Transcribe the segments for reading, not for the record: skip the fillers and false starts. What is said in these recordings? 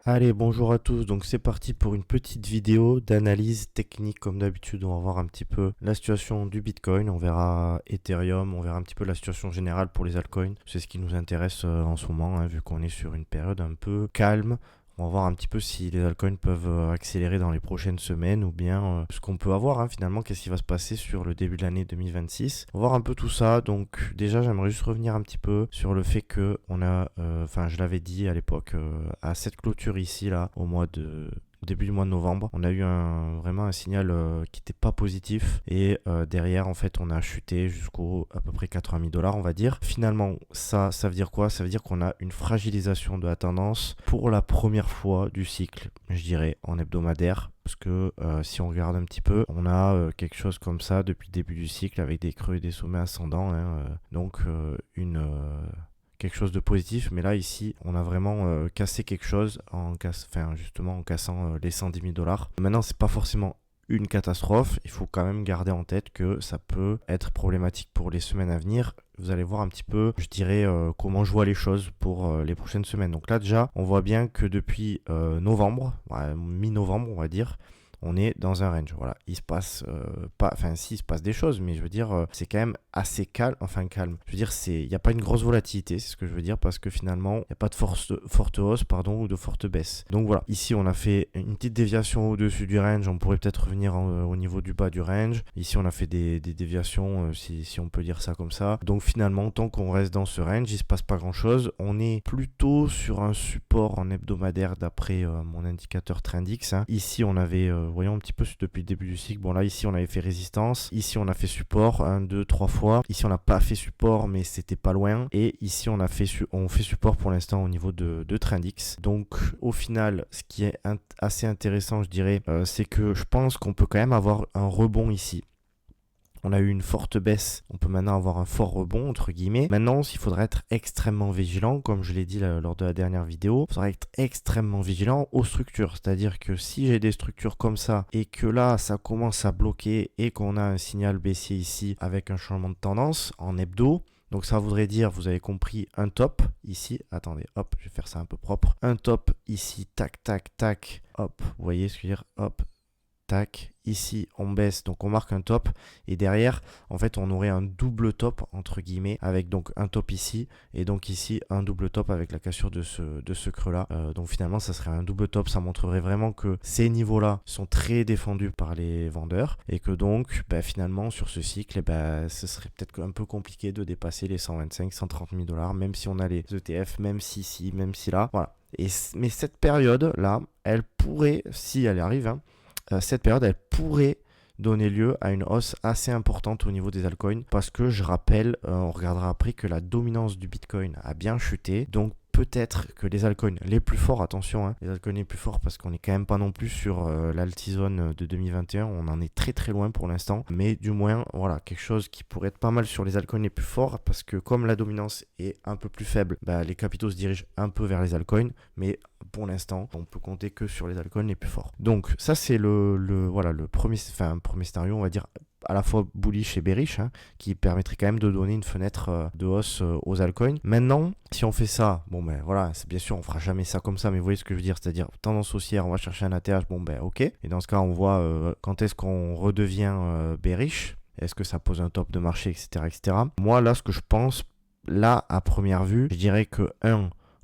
Allez, bonjour à tous. Donc c'est parti pour une petite vidéo d'analyse technique comme d'habitude. On va voir un petit peu la situation du Bitcoin. On verra Ethereum, on verra un petit peu la situation générale pour les altcoins. C'est ce qui nous intéresse en ce moment, vu qu'on est sur une période un peu calme. On va voir un petit peu si les altcoins peuvent accélérer dans les prochaines semaines ou bien ce qu'on peut avoir finalement, qu'est-ce qui va se passer sur le début de l'année 2026. On va voir un peu tout ça. Donc déjà j'aimerais juste revenir un petit peu sur le fait que on a, je l'avais dit à l'époque, à cette clôture ici là, au début du mois de novembre, on a eu vraiment un signal qui n'était pas positif et derrière en fait on a chuté jusqu'au à peu près 80 000 $ on va dire. Finalement ça veut dire quoi? Ça veut dire qu'on a une fragilisation de la tendance pour la première fois du cycle, je dirais en hebdomadaire. Parce que si on regarde un petit peu, on a quelque chose comme ça depuis le début du cycle avec des creux et des sommets ascendants. Donc quelque chose de positif, mais là ici on a vraiment cassé quelque chose justement en cassant les 110 000 $. Maintenant c'est pas forcément une catastrophe, il faut quand même garder en tête que ça peut être problématique pour les semaines à venir. Vous allez voir un petit peu, je dirais, comment je vois les choses pour les prochaines semaines. Donc là déjà, on voit bien que depuis novembre, mi-novembre on va dire, on est dans un range. Voilà, il se passe il se passe des choses, mais je veux dire, c'est quand même assez calme. Enfin, calme. Je veux dire, il n'y a pas une grosse volatilité, c'est ce que je veux dire, parce que finalement, il n'y a pas de forte hausse, ou de forte baisse. Donc voilà, ici, on a fait une petite déviation au-dessus du range. On pourrait peut-être revenir au niveau du bas du range. Ici, on a fait des déviations, si on peut dire ça comme ça. Donc finalement, tant qu'on reste dans ce range, il se passe pas grand-chose. On est plutôt sur un support en hebdomadaire d'après mon indicateur Trendix. Ici, on avait voyons un petit peu depuis le début du cycle. Bon là ici on avait fait résistance, ici on a fait support 1, 2, 3 fois, ici on n'a pas fait support mais c'était pas loin, et ici on fait support pour l'instant au niveau de Trendix. Donc au final ce qui est assez intéressant je dirais, c'est que je pense qu'on peut quand même avoir un rebond ici. On a eu une forte baisse, on peut maintenant avoir un fort rebond entre guillemets. Maintenant, il faudra être extrêmement vigilant, comme je l'ai dit lors de la dernière vidéo, il faudra être extrêmement vigilant aux structures. C'est-à-dire que si j'ai des structures comme ça et que là, ça commence à bloquer et qu'on a un signal baissier ici avec un changement de tendance en hebdo, donc ça voudrait dire, vous avez compris, un top ici, attendez, hop, je vais faire ça un peu propre, un top ici, tac, tac, tac, hop, vous voyez ce que je veux dire, hop, tac, ici on baisse, donc on marque un top, et derrière en fait on aurait un double top entre guillemets, avec donc un top ici et donc ici un double top avec la cassure de ce creux là. Donc finalement ça serait un double top, ça montrerait vraiment que ces niveaux là sont très défendus par les vendeurs et que donc finalement sur ce cycle ce serait peut-être un peu compliqué de dépasser les 125 130 000 $, même si on a les ETF, même si là, voilà. Mais cette période là, elle pourrait, si elle arrive, cette période, elle pourrait donner lieu à une hausse assez importante au niveau des altcoins, parce que je rappelle, on regardera après, que la dominance du Bitcoin a bien chuté. Donc peut-être que les altcoins les plus forts, attention, les altcoins les plus forts, parce qu'on n'est quand même pas non plus sur l'altizone de 2021, on en est très très loin pour l'instant, mais du moins voilà, quelque chose qui pourrait être pas mal sur les altcoins les plus forts, parce que comme la dominance est un peu plus faible, les capitaux se dirigent un peu vers les altcoins, mais pour l'instant on peut compter que sur les altcoins les plus forts. Donc ça c'est le premier scénario, on va dire, à la fois bullish et bearish, qui permettrait quand même de donner une fenêtre de hausse aux altcoins. Maintenant, si on fait ça, voilà, c'est bien sûr on fera jamais ça comme ça, mais vous voyez ce que je veux dire, c'est-à-dire tendance haussière, on va chercher un ATH, ok, et dans ce cas on voit quand est-ce qu'on redevient bearish, est-ce que ça pose un top de marché, etc. Moi là, ce que je pense, là à première vue, je dirais que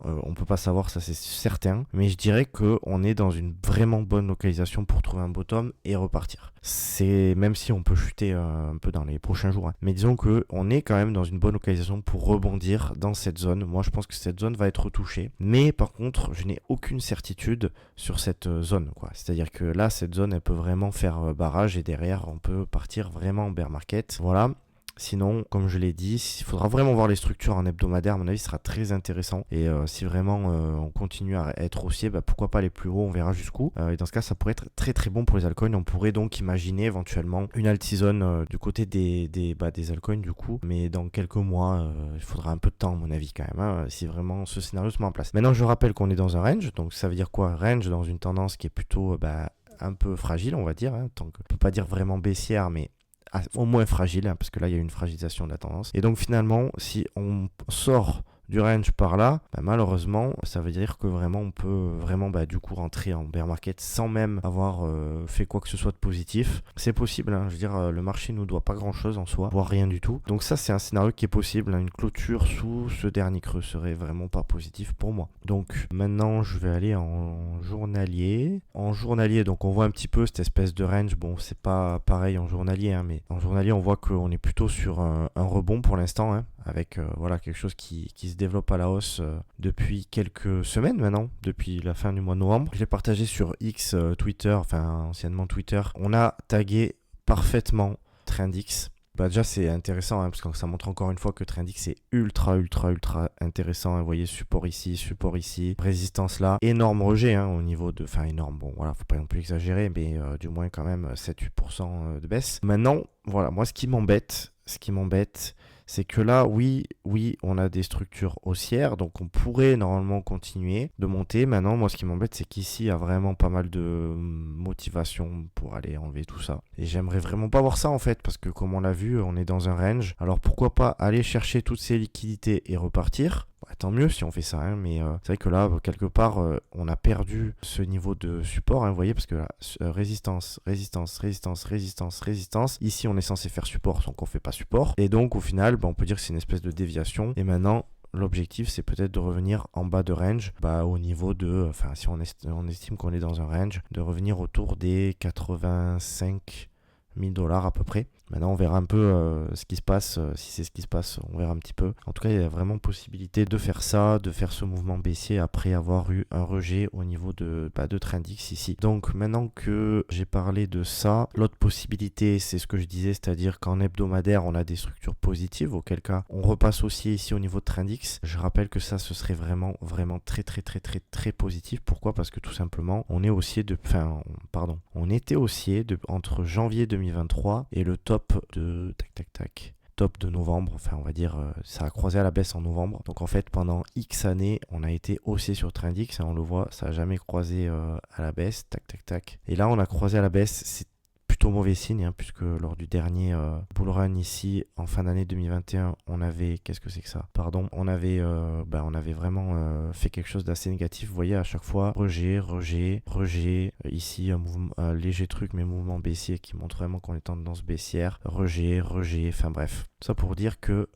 on peut pas savoir, ça c'est certain, mais je dirais qu'on est dans une vraiment bonne localisation pour trouver un bottom et repartir. C'est même si on peut chuter un peu dans les prochains jours, mais disons qu'on est quand même dans une bonne localisation pour rebondir dans cette zone. Moi je pense que cette zone va être retouchée, mais par contre je n'ai aucune certitude sur cette zone, quoi. C'est-à-dire que là cette zone elle peut vraiment faire barrage et derrière on peut partir vraiment en bear market. Voilà. Sinon, comme je l'ai dit, il faudra vraiment voir les structures en hebdomadaire. À mon avis, ce sera très intéressant. Et si vraiment on continue à être haussier, pourquoi pas aller plus haut, on verra jusqu'où. Et dans ce cas, ça pourrait être très très bon pour les altcoins. On pourrait donc imaginer éventuellement une altizone du côté des altcoins du coup. Mais dans quelques mois, il faudra un peu de temps à mon avis quand même, si vraiment ce scénario se met en place. Maintenant, je rappelle qu'on est dans un range. Donc ça veut dire quoi? Range dans une tendance qui est plutôt un peu fragile, on va dire. Tant que, on peut pas dire vraiment baissière, mais au moins fragile, parce que là il y a une fragilisation de la tendance. Et donc finalement, si on sort du range par là, bah, malheureusement, ça veut dire que vraiment on peut vraiment du coup rentrer en bear market sans même avoir fait quoi que ce soit de positif. C'est possible, hein, je veux dire, le marché nous doit pas grand chose en soi, voire rien du tout. Donc ça, c'est un scénario qui est possible, hein. Une clôture sous ce dernier creux serait vraiment pas positif pour moi. Donc maintenant, je vais aller en journalier. En journalier, donc on voit un petit peu cette espèce de range. Bon, c'est pas pareil en journalier, hein, mais en journalier, on voit qu'on est plutôt sur un rebond pour l'instant, hein, avec voilà, quelque chose qui se développe à la hausse depuis quelques semaines maintenant, depuis la fin du mois de novembre. Je l'ai partagé sur X, Twitter, enfin anciennement Twitter. On a tagué parfaitement Trendix. Déjà c'est intéressant, hein, parce que ça montre encore une fois que Trendix est ultra intéressant, hein. Vous voyez, support ici, résistance là, énorme rejet, hein, au niveau de, enfin énorme, bon voilà, faut pas non plus exagérer, mais du moins quand même 7-8% de baisse. Maintenant, voilà, moi ce qui m'embête, c'est que là, oui, on a des structures haussières, donc on pourrait normalement continuer de monter. Maintenant, moi, ce qui m'embête, c'est qu'ici, il y a vraiment pas mal de motivation pour aller enlever tout ça. Et j'aimerais vraiment pas voir ça, en fait, parce que comme on l'a vu, on est dans un range. Alors, pourquoi pas aller chercher toutes ces liquidités et repartir ? Tant mieux si on fait ça, hein, mais c'est vrai que là, quelque part, on a perdu ce niveau de support, hein, vous voyez, parce que là, résistance. Ici, on est censé faire support, donc on fait pas support. Et donc, au final, on peut dire que c'est une espèce de déviation. Et maintenant, l'objectif, c'est peut-être de revenir en bas de range, au niveau de, enfin, si on estime qu'on est dans un range, de revenir autour des 85 000 $ à peu près. Maintenant, on verra un peu ce qui se passe. Si c'est ce qui se passe, on verra un petit peu. En tout cas, il y a vraiment possibilité de faire ça, de faire ce mouvement baissier après avoir eu un rejet au niveau de Trendix ici. Donc, maintenant que j'ai parlé de ça, l'autre possibilité, c'est ce que je disais, c'est-à-dire qu'en hebdomadaire, on a des structures positives, auquel cas, on repasse aussi ici au niveau de Trendix. Je rappelle que ça, ce serait vraiment très positif. Pourquoi ? Parce que tout simplement, on était haussier entre janvier 2023 et le top de novembre, enfin on va dire ça a croisé à la baisse en novembre. Donc en fait pendant X années on a été haussier sur Trendix, hein, on le voit, ça a jamais croisé à la baisse, et là on a croisé à la baisse. C'est plutôt mauvais signe, hein, puisque lors du dernier bull run ici en fin d'année 2021, on avait, qu'est-ce que c'est que ça, pardon, on avait vraiment fait quelque chose d'assez négatif. Vous voyez, à chaque fois rejet, ici un léger truc, mais mouvement baissier qui montre vraiment qu'on est en tendance baissière, rejet, enfin bref, ça pour dire que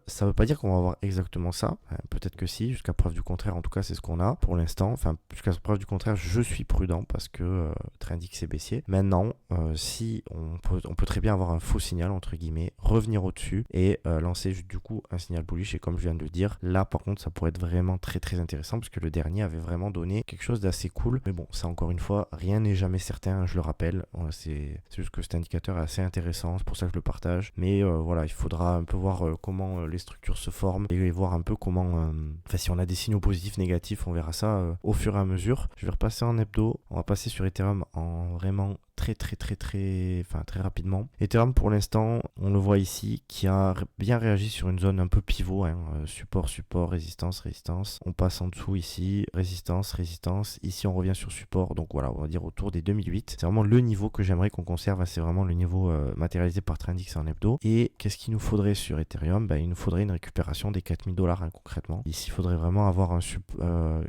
ça veut pas dire qu'on va avoir exactement ça, peut-être que si, jusqu'à preuve du contraire. En tout cas c'est ce qu'on a pour l'instant, enfin jusqu'à preuve du contraire je suis prudent parce que Trendix est baissier. Maintenant si on peut très bien avoir un faux signal entre guillemets, revenir au-dessus et lancer du coup un signal bullish. Et comme je viens de le dire, là par contre ça pourrait être vraiment très intéressant parce que le dernier avait vraiment donné quelque chose d'assez cool. Mais bon, ça encore une fois, rien n'est jamais certain, je le rappelle. C'est juste que cet indicateur est assez intéressant, c'est pour ça que je le partage. Mais voilà, il faudra un peu voir comment les structures se forment et voir un peu comment, si on a des signaux positifs, négatifs, on verra ça au fur et à mesure. Je vais repasser en hebdo, on va passer sur Ethereum en vraiment très rapidement. Ethereum pour l'instant, on le voit ici, qui a bien réagi sur une zone un peu pivot, hein, support, résistance. On passe en dessous ici, résistance. Ici on revient sur support, donc voilà, on va dire autour des 2008. C'est vraiment le niveau que j'aimerais qu'on conserve, hein, c'est vraiment le niveau matérialisé par Trendix en hebdo. Et qu'est-ce qu'il nous faudrait sur Ethereum ? Il nous faudrait une récupération des 4000 $, hein, concrètement. Ici il faudrait vraiment avoir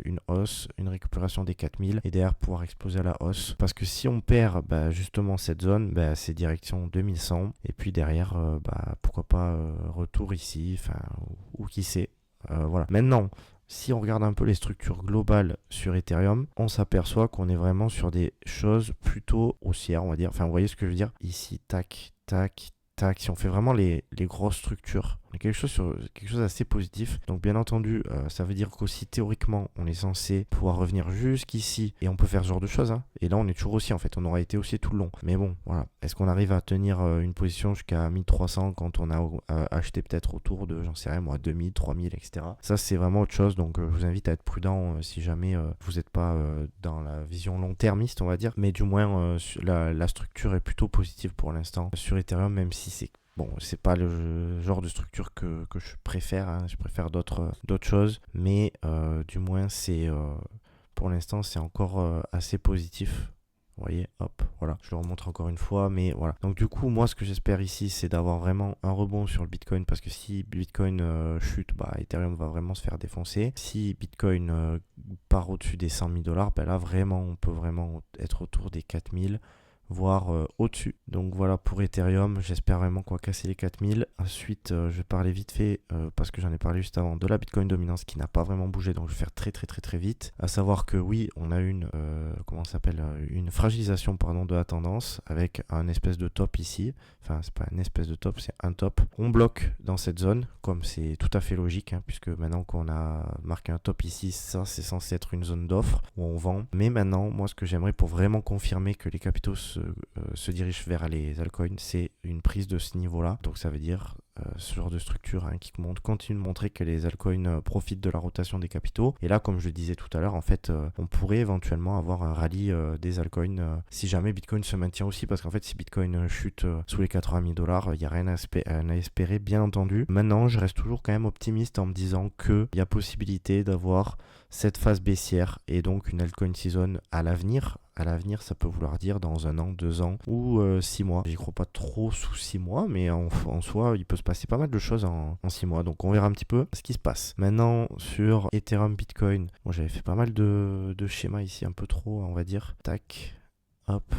une hausse, une récupération des 4000 et derrière pouvoir exploser à la hausse. Parce que si on perd justement cette zone, c'est direction 2100 et puis derrière pourquoi pas retour ici, ou qui sait, voilà. Maintenant si on regarde un peu les structures globales sur Ethereum, on s'aperçoit qu'on est vraiment sur des choses plutôt haussières, on va dire. Enfin, vous voyez ce que je veux dire ? Ici, tac, si on fait vraiment les grosses structures, on a quelque chose d'assez positif. Donc bien entendu, ça veut dire qu'aussi théoriquement, on est censé pouvoir revenir jusqu'ici et on peut faire ce genre de choses, hein. Et là, on est toujours haussier en fait, on aura été haussier tout le long. Mais bon, voilà. Est-ce qu'on arrive à tenir une position jusqu'à 1300 quand on a acheté peut-être autour de, j'en sais rien moi, 2000, 3000, etc. Ça, c'est vraiment autre chose. Donc je vous invite à être prudent si jamais vous n'êtes pas dans la vision long-termiste, on va dire. Mais du moins, la structure est plutôt positive pour l'instant sur Ethereum, même si c'est pas le genre de structure que je préfère, hein. Je préfère d'autres choses, mais du moins pour l'instant c'est encore assez positif Vous voyez, hop, voilà, je le remontre encore une fois, mais voilà. Donc du coup, moi, ce que j'espère ici, c'est d'avoir vraiment un rebond sur le Bitcoin, parce que si Bitcoin chute, bah, Ethereum va vraiment se faire défoncer. Si Bitcoin part au-dessus des 100 000 $, bah là, vraiment, on peut vraiment être autour des 4000, voire au-dessus. Donc voilà pour Ethereum, j'espère vraiment qu'on va casser les 4000. Ensuite, je vais parler vite fait, parce que j'en ai parlé juste avant, de la Bitcoin dominance qui n'a pas vraiment bougé, donc je vais faire très vite. À savoir que oui, on a une fragilisation pardon, de la tendance avec un espèce de top ici. Enfin, c'est pas une espèce de top, c'est un top. On bloque dans cette zone, comme c'est tout à fait logique, hein, puisque maintenant qu'on a marqué un top ici, ça c'est censé être une zone d'offre où on vend. Mais maintenant, moi ce que j'aimerais pour vraiment confirmer que les capitaux se dirigent vers les altcoins, c'est une prise de ce niveau-là. Donc ça veut dire ce genre de structure hein, qui continue de montrer que les altcoins profitent de la rotation des capitaux. Et là, comme je le disais tout à l'heure, en fait, on pourrait éventuellement avoir un rallye des altcoins si jamais Bitcoin se maintient aussi, parce qu'en fait, si Bitcoin chute sous les 80 000 $, il n'y a rien à espérer, bien entendu. Maintenant, je reste toujours quand même optimiste en me disant qu'il y a possibilité d'avoir cette phase baissière et donc une altcoin season à l'avenir. À l'avenir, ça peut vouloir dire dans 1 an, 2 ans ou 6 mois. J'y crois pas trop sous 6 mois, mais en soi, il peut se passer pas mal de choses en 6 mois. Donc on verra un petit peu ce qui se passe. Maintenant, sur Ethereum, Bitcoin, bon, j'avais fait pas mal de schémas ici, un peu trop, on va dire. Tac, hop.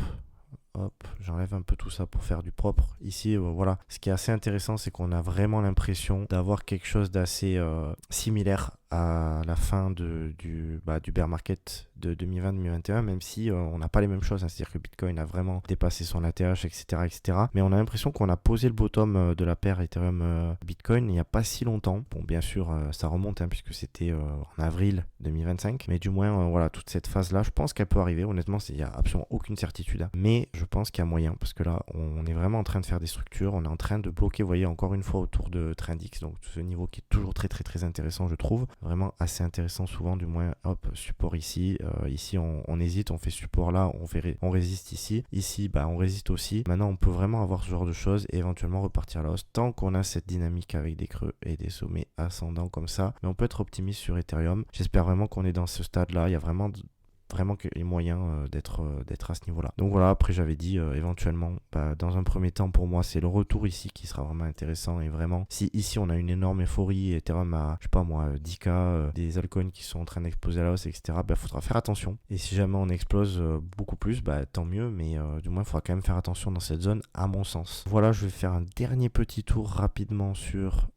Hop, j'enlève un peu tout ça pour faire du propre. Ici, voilà, ce qui est assez intéressant, c'est qu'on a vraiment l'impression d'avoir quelque chose d'assez similaire à la fin du bear market de 2020-2021, même si on n'a pas les mêmes choses, hein. C'est-à-dire que Bitcoin a vraiment dépassé son ATH, etc. Mais on a l'impression qu'on a posé le bottom de la paire Ethereum-Bitcoin il n'y a pas si longtemps. Bon, bien sûr, ça remonte, hein, puisque c'était en avril 2025, mais du moins, voilà, toute cette phase-là, je pense qu'elle peut arriver. Honnêtement, il n'y a absolument aucune certitude, hein. Mais je pense qu'il y a moyen, parce que là, on est vraiment en train de faire des structures, on est en train de bloquer, vous voyez, encore une fois autour de Trendix, donc ce niveau qui est toujours très intéressant, je trouve. Vraiment assez intéressant souvent, du moins, hop, support ici, ici on hésite, on fait support là, on résiste ici, bah on résiste aussi. Maintenant on peut vraiment avoir ce genre de choses et éventuellement repartir à la hausse tant qu'on a cette dynamique avec des creux et des sommets ascendants comme ça. Mais on peut être optimiste sur Ethereum. J'espère vraiment qu'on est dans ce stade là, il y a vraiment les moyens d'être à ce niveau-là. Donc voilà, après j'avais dit éventuellement, dans un premier temps pour moi c'est le retour ici qui sera vraiment intéressant, et vraiment si ici on a une énorme euphorie, Ethereum à, je sais pas moi, 10K, des altcoins qui sont en train d'exploser à la hausse, etc., faudra faire attention. Et si jamais on explose beaucoup plus, tant mieux, mais du moins il faudra quand même faire attention dans cette zone à mon sens. Voilà, je vais faire un dernier petit tour rapidement sur,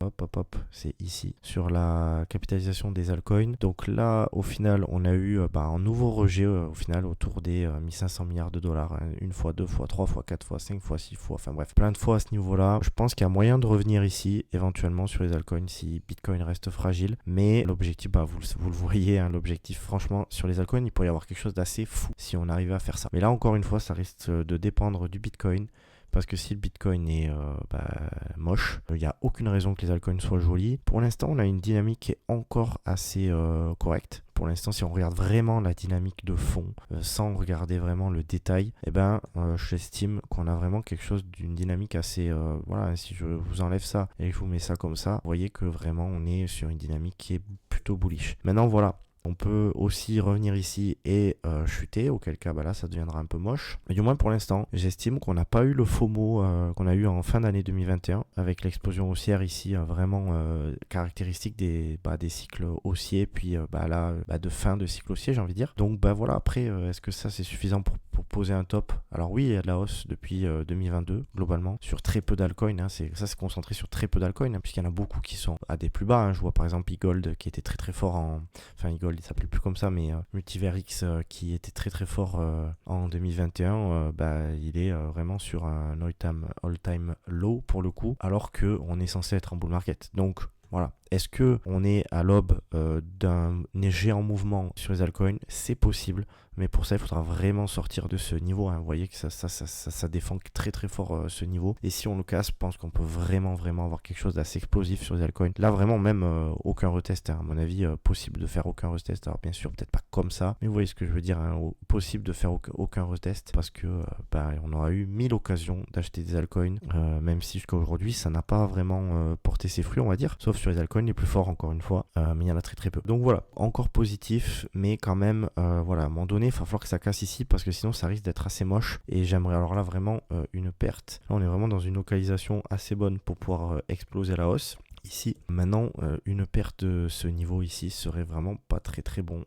c'est ici, sur la capitalisation des altcoins. Donc là au final on a eu un nouveau rejet au final autour des 1500 milliards de dollars, hein, une fois, 2 fois, 3 fois, 4 fois, 5 fois, 6 fois, enfin bref, plein de fois à ce niveau-là. Je pense qu'il y a moyen de revenir ici, éventuellement sur les altcoins si Bitcoin reste fragile, mais l'objectif, vous le voyez, hein, l'objectif, franchement, sur les altcoins, il pourrait y avoir quelque chose d'assez fou si on arrivait à faire ça. Mais là, encore une fois, ça risque de dépendre du Bitcoin. Parce que si le Bitcoin est moche, il n'y a aucune raison que les altcoins soient jolis. Pour l'instant, on a une dynamique qui est encore assez correcte. Pour l'instant, si on regarde vraiment la dynamique de fond, sans regarder vraiment le détail, j'estime qu'on a vraiment quelque chose d'une dynamique assez... voilà, si je vous enlève ça et je vous mets ça comme ça, vous voyez que vraiment on est sur une dynamique qui est plutôt bullish. Maintenant, voilà. On peut aussi revenir ici et chuter, auquel cas là ça deviendra un peu moche. Mais du moins pour l'instant, j'estime qu'on n'a pas eu le FOMO qu'on a eu en fin d'année 2021 avec l'explosion haussière ici vraiment caractéristique des cycles haussiers, puis de fin de cycle haussier, j'ai envie de dire. Donc voilà, après est-ce que ça c'est suffisant pour poser un top? Alors oui, il y a de la hausse depuis 2022 globalement sur très peu d'altcoins, hein. C'est concentré sur très peu d'altcoins, hein, puisqu'il y en a beaucoup qui sont à des plus bas, hein. Je vois par exemple eGold qui était très fort eGold, il s'appelait plus comme ça, mais Multiverix qui était très fort en 2021, il est vraiment sur un all-time low pour le coup, alors qu'on est censé être en bull market. Donc voilà. Est-ce qu'on est à l'aube d'un géant mouvement sur les altcoins? C'est possible, mais pour ça, il faudra vraiment sortir de ce niveau, hein. Vous voyez que ça défend très fort ce niveau. Et si on le casse, je pense qu'on peut vraiment avoir quelque chose d'assez explosif sur les altcoins. Là, vraiment, même aucun retest, hein. À mon avis, possible de faire aucun retest. Alors, bien sûr, peut-être pas comme ça, mais vous voyez ce que je veux dire, hein. Possible de faire aucun retest parce que on aura eu 1000 occasions d'acheter des altcoins, même si jusqu'à aujourd'hui, ça n'a pas vraiment porté ses fruits, on va dire, sauf sur les altcoins les plus forts encore une fois, mais il y en a très peu. Donc voilà, encore positif, mais quand même, à un moment donné, donné, il va falloir que ça casse ici parce que sinon ça risque d'être assez moche. Et j'aimerais alors là vraiment une perte. Là, on est vraiment dans une localisation assez bonne pour pouvoir exploser la hausse. Ici, maintenant, une perte de ce niveau ici serait vraiment pas très très bon.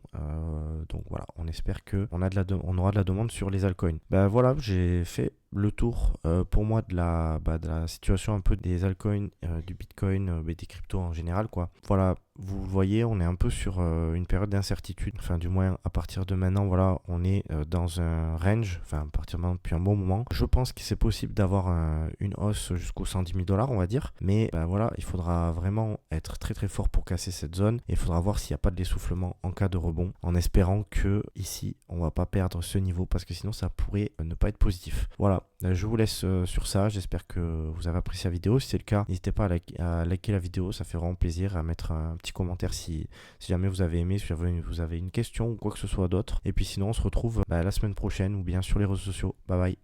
Donc voilà, on espère qu'on on aura de la demande sur les altcoins. Ben voilà, j'ai fait le tour pour moi de la situation un peu des altcoins, du Bitcoin, des cryptos en général, quoi. Voilà, vous voyez, on est un peu sur une période d'incertitude. Enfin, du moins, à partir de maintenant, voilà, on est dans un range, enfin, à partir de maintenant, depuis un bon moment. Je pense que c'est possible d'avoir une hausse jusqu'aux 110 000 $, on va dire. Mais voilà, il faudra vraiment être très très fort pour casser cette zone. Et il faudra voir s'il n'y a pas de l'essoufflement en cas de rebond, en espérant que ici, on va pas perdre ce niveau parce que sinon, ça pourrait ne pas être positif. Voilà. Je vous laisse sur ça, j'espère que vous avez apprécié la vidéo. Si c'est le cas, n'hésitez pas à liker la vidéo, ça fait vraiment plaisir, à mettre un petit commentaire si jamais vous avez aimé, si vous avez une question ou quoi que ce soit d'autre. Et puis sinon, on se retrouve la semaine prochaine ou bien sur les réseaux sociaux. Bye bye.